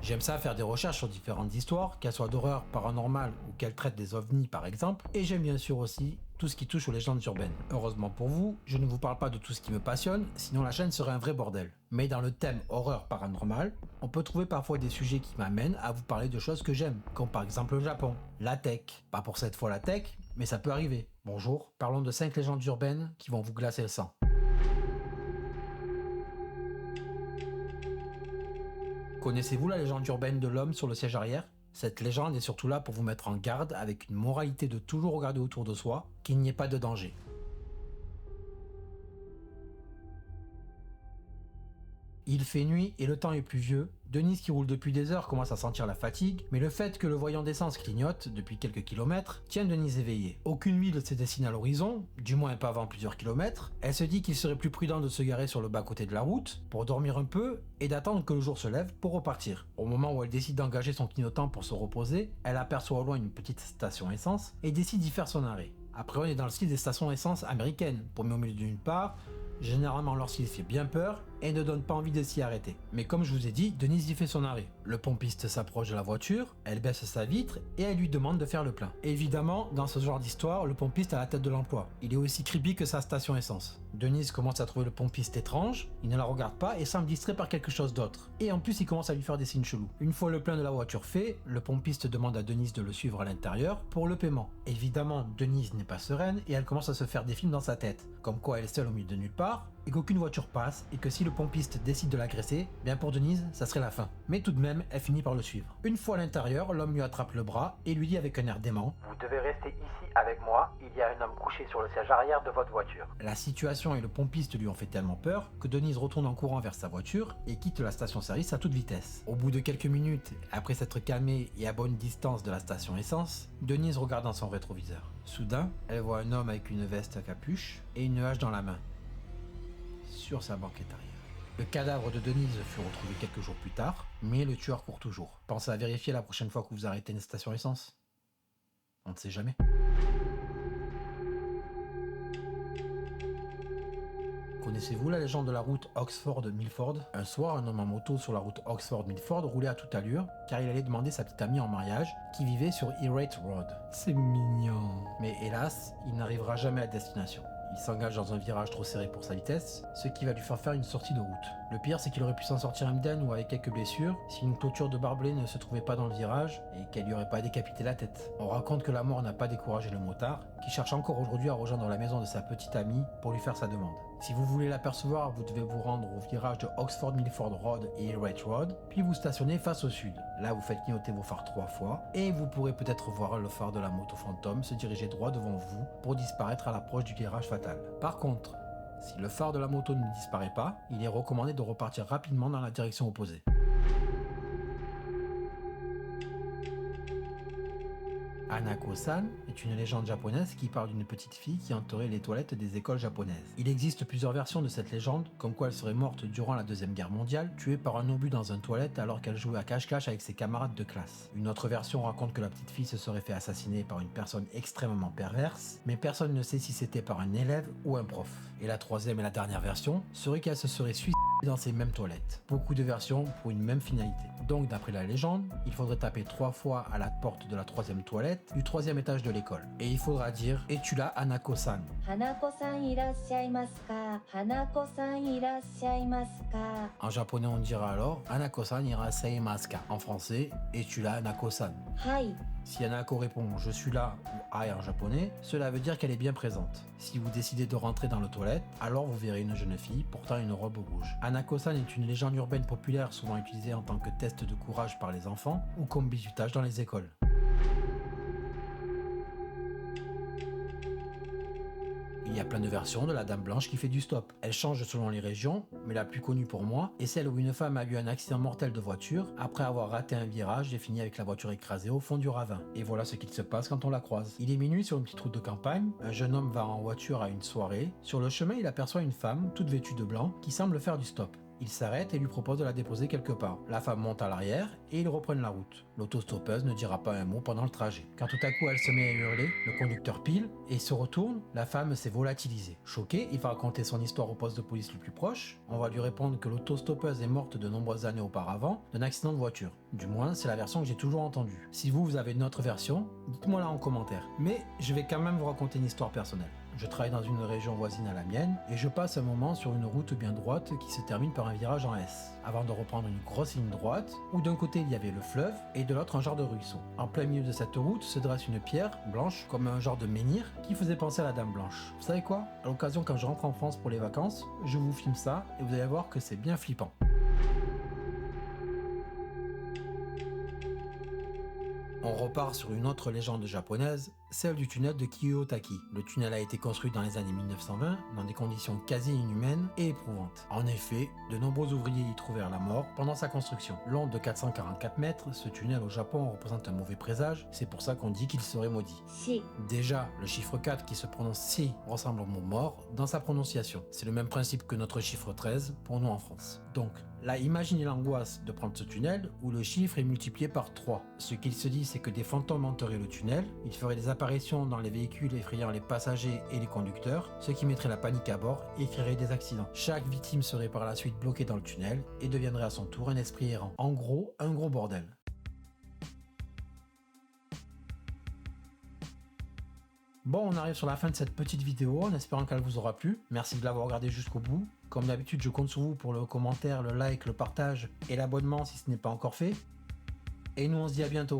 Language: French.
J'aime ça faire des recherches sur différentes histoires, qu'elles soient d'horreur, paranormale ou qu'elles traitent des ovnis par exemple, et j'aime bien sûr aussi tout ce qui touche aux légendes urbaines. Heureusement pour vous, je ne vous parle pas de tout ce qui me passionne, sinon la chaîne serait un vrai bordel. Mais dans le thème horreur paranormale, on peut trouver parfois des sujets qui m'amènent à vous parler de choses que j'aime, comme par exemple le Japon, la tech. Pas pour cette fois la tech, mais ça peut arriver. Bonjour, parlons de 5 légendes urbaines qui vont vous glacer le sang. Connaissez-vous la légende urbaine de l'homme sur le siège arrière ? Cette légende est surtout là pour vous mettre en garde avec une moralité de toujours regarder autour de soi, qu'il n'y ait pas de danger. Il fait nuit et le temps est pluvieux. Denise qui roule depuis des heures commence à sentir la fatigue, mais le fait que le voyant d'essence clignote depuis quelques kilomètres tient Denise éveillée. Aucune ville ne se dessine à l'horizon, du moins pas avant plusieurs kilomètres. Elle se dit qu'il serait plus prudent de se garer sur le bas-côté de la route pour dormir un peu et d'attendre que le jour se lève pour repartir. Au moment où elle décide d'engager son clignotant pour se reposer, elle aperçoit au loin une petite station essence et décide d'y faire son arrêt. Après on est dans le style des stations essence américaines, paumées au milieu d'une part, généralement lorsqu'il fait bien peur et ne donne pas envie de s'y arrêter. Mais comme je vous ai dit, Denise y fait son arrêt. Le pompiste s'approche de la voiture, elle baisse sa vitre et elle lui demande de faire le plein. Évidemment, dans ce genre d'histoire, le pompiste a la tête de l'emploi. Il est aussi creepy que sa station essence. Denise commence à trouver le pompiste étrange, il ne la regarde pas et semble distrait par quelque chose d'autre. Et en plus, il commence à lui faire des signes chelous. Une fois le plein de la voiture fait, le pompiste demande à Denise de le suivre à l'intérieur pour le paiement. Évidemment, Denise n'est pas sereine et elle commence à se faire des films dans sa tête, comme quoi elle est seule au milieu de nulle part et qu'aucune voiture passe et que si le pompiste décide de l'agresser, bien pour Denise, ça serait la fin. Mais tout de même, elle finit par le suivre. Une fois à l'intérieur, l'homme lui attrape le bras et lui dit avec un air dément : « Vous devez rester ici avec moi, il y a un homme couché sur le siège arrière de votre voiture. » La situation et le pompiste lui ont fait tellement peur que Denise retourne en courant vers sa voiture et quitte la station-service à toute vitesse. Au bout de quelques minutes, après s'être calmée et à bonne distance de la station essence, Denise regarde dans son rétroviseur. Soudain, elle voit un homme avec une veste à capuche et une hache dans la main sur sa banquette arrière. Le cadavre de Denise fut retrouvé quelques jours plus tard, mais le tueur court toujours. Pensez à vérifier la prochaine fois que vous arrêtez une station essence. On ne sait jamais. Connaissez-vous la légende de la route Oxford-Milford ? Un soir, un homme en moto sur la route Oxford-Milford roulait à toute allure car il allait demander sa petite amie en mariage qui vivait sur Erate Road. C'est mignon. Mais hélas, il n'arrivera jamais à destination. Il s'engage dans un virage trop serré pour sa vitesse, ce qui va lui faire une sortie de route. Le pire, c'est qu'il aurait pu s'en sortir indemne ou avec quelques blessures si une clôture de barbelé ne se trouvait pas dans le virage et qu'elle lui aurait pas décapité la tête. On raconte que la mort n'a pas découragé le motard, qui cherche encore aujourd'hui à rejoindre la maison de sa petite amie pour lui faire sa demande. Si vous voulez l'apercevoir, vous devez vous rendre au virage de Oxford-Milford Road et Erate Road, puis vous stationner face au sud. Là, vous faites clignoter vos phares 3 fois et vous pourrez peut-être voir le phare de la moto fantôme se diriger droit devant vous pour disparaître à l'approche du virage fatal. Par contre, si le phare de la moto ne disparaît pas, il est recommandé de repartir rapidement dans la direction opposée. Hanako-san est une légende japonaise qui parle d'une petite fille qui entourait les toilettes des écoles japonaises. Il existe plusieurs versions de cette légende, comme quoi elle serait morte durant la Deuxième Guerre mondiale, tuée par un obus dans un toilette alors qu'elle jouait à cache-cache avec ses camarades de classe. Une autre version raconte que la petite fille se serait fait assassiner par une personne extrêmement perverse, mais personne ne sait si c'était par un élève ou un prof. Et la troisième et la dernière version serait qu'elle se serait suicidée dans ces mêmes toilettes. Beaucoup de versions pour une même finalité. Donc d'après la légende, il faudrait taper 3 fois à la porte de la troisième toilette du 3e étage de l'école. Et il faudra dire « Es-tu là, Hanako-san ?» En japonais on dira alors « Hanako-san irasaimasu ka ?» En français « Es-tu là, Hanako-san ?» Si Hanako répond « Je suis là » ou « Ai » en japonais, cela veut dire qu'elle est bien présente. Si vous décidez de rentrer dans le toilette, alors vous verrez une jeune fille portant une robe rouge. Hanako-san est une légende urbaine populaire souvent utilisée en tant que test de courage par les enfants ou comme bizutage dans les écoles. Il y a plein de versions de la Dame Blanche qui fait du stop. Elle change selon les régions, mais la plus connue pour moi est celle où une femme a eu un accident mortel de voiture après avoir raté un virage et fini avec la voiture écrasée au fond du ravin. Et voilà ce qu'il se passe quand on la croise. Il est minuit sur une petite route de campagne, un jeune homme va en voiture à une soirée. Sur le chemin, il aperçoit une femme, toute vêtue de blanc, qui semble faire du stop. Il s'arrête et lui propose de la déposer quelque part. La femme monte à l'arrière et ils reprennent la route. L'autostoppeuse ne dira pas un mot pendant le trajet. Quand tout à coup elle se met à hurler, le conducteur pile et se retourne, la femme s'est volatilisée. Choqué, il va raconter son histoire au poste de police le plus proche. On va lui répondre que l'autostoppeuse est morte de nombreuses années auparavant d'un accident de voiture. Du moins, c'est la version que j'ai toujours entendue. Si vous avez une autre version, dites-moi là en commentaire. Mais je vais quand même vous raconter une histoire personnelle. Je travaille dans une région voisine à la mienne et je passe un moment sur une route bien droite qui se termine par un virage en S, avant de reprendre une grosse ligne droite où d'un côté il y avait le fleuve et de l'autre un genre de ruisseau. En plein milieu de cette route se dresse une pierre blanche comme un genre de menhir qui faisait penser à la Dame Blanche. Vous savez quoi? À l'occasion, quand je rentre en France pour les vacances, je vous filme ça et vous allez voir que c'est bien flippant. On repart sur une autre légende japonaise, celle du tunnel de Kiyotaki. Le tunnel a été construit dans les années 1920 dans des conditions quasi inhumaines et éprouvantes. En effet, de nombreux ouvriers y trouvèrent la mort pendant sa construction. Long de 444 mètres, ce tunnel au Japon représente un mauvais présage, c'est pour ça qu'on dit qu'il serait maudit. Si. Déjà, le chiffre 4 qui se prononce si ressemble au mot mort dans sa prononciation. C'est le même principe que notre chiffre 13 pour nous en France. Donc, là, imaginez l'angoisse de prendre ce tunnel où le chiffre est multiplié par 3. Ce qu'il se dit, c'est que des fantômes hanteraient le tunnel, ils feraient des apparitions dans les véhicules effrayant les passagers et les conducteurs, ce qui mettrait la panique à bord et créerait des accidents. Chaque victime serait par la suite bloquée dans le tunnel et deviendrait à son tour un esprit errant. En gros, un gros bordel. Bon, on arrive sur la fin de cette petite vidéo en espérant qu'elle vous aura plu. Merci de l'avoir regardé jusqu'au bout. Comme d'habitude, je compte sur vous pour le commentaire, le like, le partage et l'abonnement si ce n'est pas encore fait. Et nous, on se dit à bientôt.